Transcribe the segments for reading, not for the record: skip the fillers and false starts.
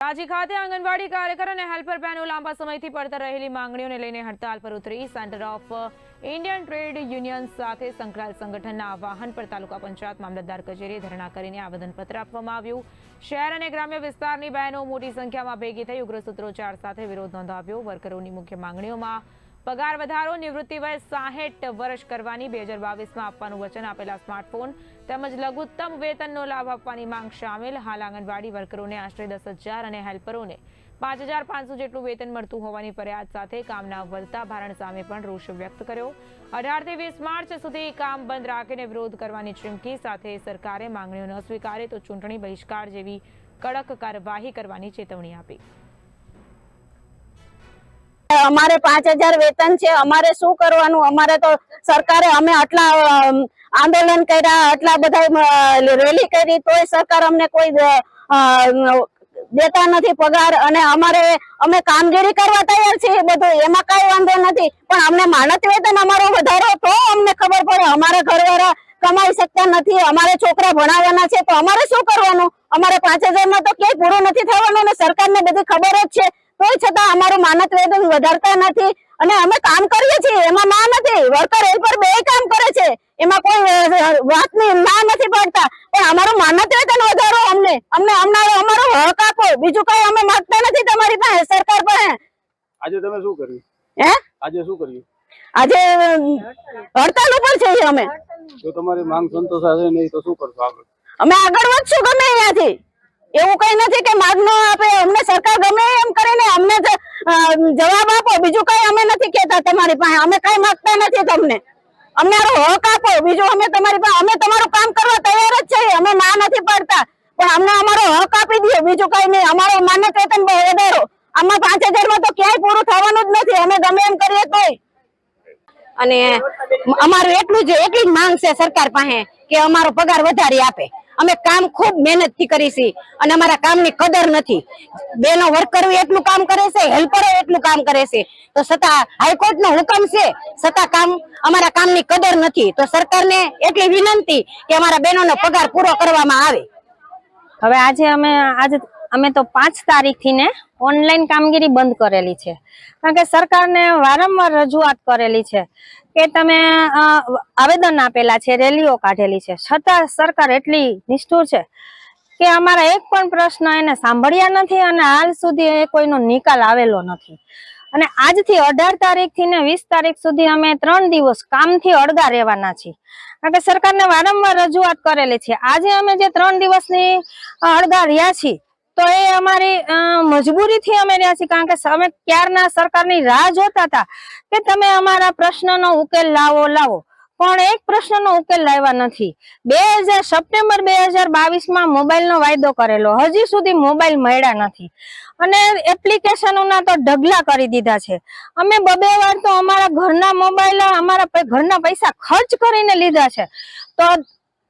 રાંચી ખાતે આંગણવાડી કાર્યકર અને હેલ્પર બહેનો લાંબા સમયથી પડતર રહેલી માંગણીઓને લઈને હડતાલ પર ઉતરી centre of Indian trade union સાથે સંકળાયેલ સંગઠનના આહવાન પર તાલુકા પંચાયત મામલતદાર કચેરીએ ધરણા કરીને આવેદનપત્ર આપવામાં આવ્યું। શહેર અને ગ્રામ્ય વિસ્તારની બહેનો મોટી સંખ્યામાં ભેગી થઈ ઉગ્ર સૂત્રોચ્ચાર સાથે વિરોધ નોંધાવ્યો। વર્કરોની મુખ્ય માંગણીઓમાં પગાર વધારો, નિવૃત્તિ વય 60 વર્ષ કરવાની, 2022માં આપવાનું વચન આપેલા સ્માર્ટફોન તેમજ લઘુત્તમ વેતનનો લાભ આપવાની માંગ શામેલ। હાલ આંગણવાડી વર્કરોને આશરે 10,000 અને હેલ્પરોને 5,500 જેટલું વેતન મળતું હોવાની ફરિયાદ સાથે કામના વધતા ભારણ સામે પણ રોષ વ્યક્ત કર્યો। 18 થી 20 માર્ચ સુધી કામ બંધ રાખીને વિરોધ કરવાની ચીમકી સાથે સરકારે માંગણીઓ ન સ્વીકારે તો ચૂંટણી બહિષ્કાર જેવી કડક કાર્યવાહી કરવાની ચેતવણી આપી। અમારે 5,000 વેતન છે, અમારે શું કરવાનું? અમારે તો સરકારે અમે આટલા આંદોલન કર્યા, આટલા બધા રેલી કરી, તોય સરકાર અમને કોઈ દેતા નથી પગાર। અને અમે કામગીરી કરવા તૈયાર છીએ, બધું એમાં કઈ વાંધો નથી, પણ અમને માનદ વેતન અમારો વધારો તો અમને ખબર પડે। અમારા ઘરવાળા કમાઈ શકતા નથી, અમારે છોકરા ભણાવવાના છે, તો અમારે શું કરવાનું? અમારે 5,000 માં તો ક્યાંય પૂરું નથી થવાનું અને સરકારને બધી ખબર જ છે, તોય છતાં અમારું માનદ વેતન વધારતા નથી। અને અમે કામ કરીએ છીએ, એમાં ના નથી, વર્કર હેલ્પર બે કામ કરે છે, એમાં કોઈ વાતની ના નથી પાડતા, પણ અમારું માનદ વેતન વધારો, અમારો હક આપો, બીજું કઈ અમે માંગતા નથી તમારી પાસે, સરકાર પાસે। આજે તમે શું કર્યું? આજે શું કર્યું? આજે હડતાલ ઉપર છીએ અમે। જો તમારી માંગ સંતોષાશે નહીં તો શું કરશો આગળ? અમે આગળ વધશું ગમે અહીંયાથી, એવું કઈ નથી કે માગ ન આપે અમને સરકાર, ગમે એમ કરીને અમને જવાબ આપો, બીજું કઈ અમે નથી કહેતા તમારી પાસે, અમે કઈ માંગતા નથી તમને, અમને હક આપો, બીજું અમે તમારી પાસે, અમે તમારું કામ કરવા તૈયાર જ છીએ, અમે ના નથી પાડતા, પણ અમને અમારો હક આપી દો, બીજું કઈ નહીં, અમારો માનદ વેતન વધારો। આમાં 5,000 માં તો ક્યાંય પૂરું થવાનું જ નથી, અમે ગમે એમ કરીએ તોય। અને અમારું એટલી જ માંગ છે સરકાર પાસે કે અમારો પગાર વધારી આપે। અમે કામ ખૂબ મહેનત થી કરી છે અને અમારા કામની કદર નથી। બેનો વર્કરો એટલું કામ કરે છે, હેલ્પરો એટલું કામ કરે છે, તો છતાં હાઈકોર્ટ નો હુકમ છે, છતાં અમારા કામની કદર નથી। તો સરકારને એટલી વિનંતી કે અમારા બહેનોનો પગાર પૂરો કરવામાં આવે। હવે આજે અમે તો 5 તારીખથી ને ઓનલાઈન કામગીરી બંધ કરેલી છે, કારણ કે સરકારને વારંવાર રજૂઆત કરેલી છે કે તમે આવેદન આપેલા છે, રેલીઓ કાઢેલી છે, છતાં સરકાર એટલી નિષ્ઠુર છે કે અમારા એક પણ પ્રશ્ન એને સાંભળ્યા નથી અને હાલ સુધી કોઈનો નિકાલ આવેલો નથી। અને આજથી 18 તારીખથી ને 20 તારીખ સુધી અમે 3 દિવસ કામથી અળગા રહેવાના છીએ, કારણ કે સરકારને વારંવાર રજૂઆત કરેલી છે। આજે અમે જે 3 દિવસની અળગા રહ્યા છીએ તો એ અમારી મજબૂરીથી અમે રહ્યા છીએ, કારણ કે અમે ક્યારના સરકારની રાહ જોતા હતા કે તમે અમારા પ્રશ્નનો ઉકેલ લાવો, પણ એક પ્રશ્નનો ઉકેલ લાવ્યા નથી। સપ્ટેમ્બર 2022માં મોબાઈલનો વાયદો કરેલો, હજી સુધી મોબાઈલ મળ્યા નથી અને એપ્લિકેશનોના તો ઢગલા કરી દીધા છે। અમે 2 વાર તો અમારા ઘરના મોબાઈલ, અમારા ઘરના પૈસા ખર્ચ કરીને લીધા છે, તો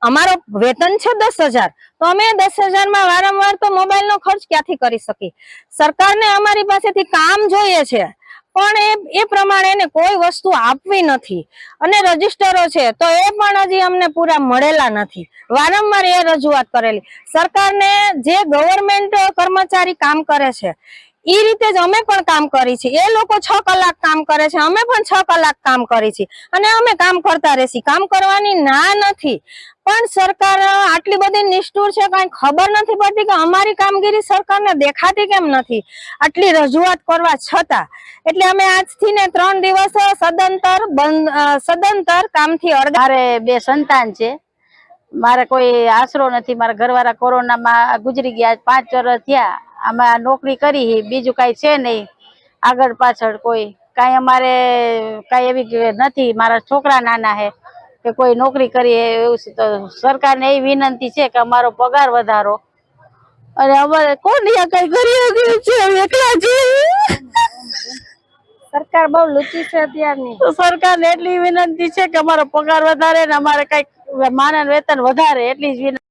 અમારો વેતન છે 10,000, તો અમે 10,000 માં વારંવાર તો મોબાઈલ નો ખર્ચ ક્યાંથી કરી શકીએ? સરકારને અમારી પાસેથી કામ જોઈએ છે, પણ એ પ્રમાણે એને કોઈ વસ્તુ આપવી નથી અને રજીસ્ટરો છે તો એ પણ હજી અમને પૂરા મળેલા નથી। વારંવાર એ રજૂઆત કરેલી સરકારને, જે ગવર્મેન્ટ કર્મચારી કામ કરે છે એ રીતે જ અમે પણ કામ કરી છીએ। એ લોકો 6 કલાક કામ કરે છે, અમે પણ 6 કલાક કામ કરી છીએ અને અમે કામ કરતા રહેશી, કામ કરવાની ના નથી, પણ સરકાર આટલી બધી નિષ્ઠુર છે, કઈ ખબર નથી પડતી કે અમારી કામગીરી સરકારને દેખાતી કેમ નથી આટલી રજૂઆત કરવા છતાં। એટલે અમે આજથી ને 3 દિવસ સદંતર કામથી અળગા। મારે 2 સંતાન છે, મારે કોઈ આશરો નથી, મારા ઘરવાળા કોરોનામાં ગુજરી ગયા, 5 વર્ષ થયા, આમાં નોકરી કરી, બીજું કઈ છે નહીં આગળ પાછળ, કોઈ કઈ અમારે કઈ એવી નથી, મારા છોકરા નાના હે કે કોઈ નોકરી કરીએ એવું છે, તો સરકારને એ વિનંતી છે કે અમારો પગાર વધારો। અને અમારે કોણ કઈ કરી છે, એકલા છે, સરકાર બહુ લુચી છે અત્યારની, તો સરકારને એટલી વિનંતી છે કે અમારો પગાર વધારે ને અમારે કઈક માનદ વેતન વધારે, એટલી જ વિનંતી।